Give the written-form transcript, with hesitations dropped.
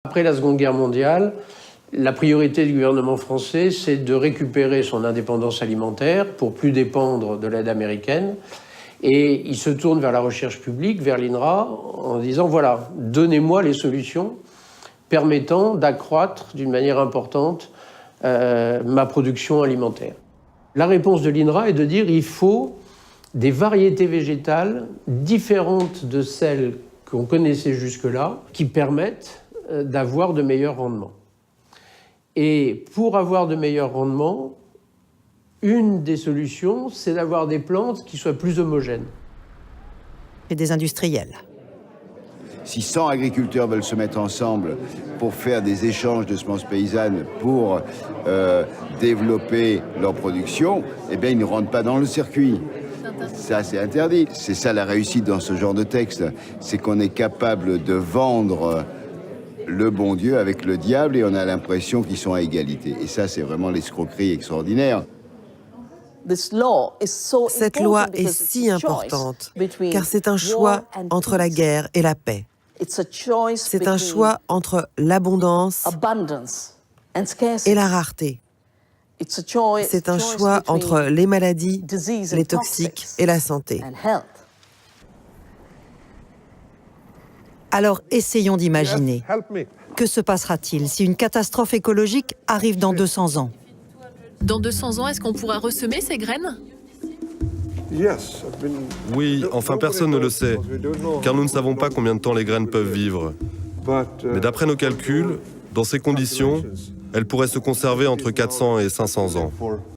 Après la Seconde Guerre mondiale, la priorité du gouvernement français, c'est de récupérer son indépendance alimentaire pour plus dépendre de l'aide américaine. Et il se tourne vers la recherche publique, vers l'INRA, en disant, voilà, donnez-moi les solutions permettant d'accroître d'une manière importante ma production alimentaire. La réponse de l'INRA est de dire il faut des variétés végétales différentes de celles qu'on connaissait jusque-là, qui permettent d'avoir de meilleurs rendements. Et pour avoir de meilleurs rendements, une des solutions, c'est d'avoir des plantes qui soient plus homogènes. Et des industriels. Si 100 agriculteurs veulent se mettre ensemble pour faire des échanges de semences paysannes pour développer leur production, eh bien, ils ne rentrent pas dans le circuit. Ça, c'est interdit. C'est ça la réussite dans ce genre de texte. C'est qu'on est capable de vendre le bon Dieu avec le diable et on a l'impression qu'ils sont à égalité. Et ça, c'est vraiment l'escroquerie extraordinaire. Cette loi est si importante car c'est un choix entre la guerre et la paix. C'est un choix entre l'abondance et la rareté. C'est un choix entre les maladies, les toxiques et la santé. Alors essayons d'imaginer. Que se passera-t-il si une catastrophe écologique arrive dans 200 ans? Dans 200 ans, est-ce qu'on pourra ressemer ces graines? Oui, enfin personne ne le sait, car nous ne savons pas combien de temps les graines peuvent vivre. Mais d'après nos calculs, dans ces conditions, elles pourraient se conserver entre 400 et 500 ans.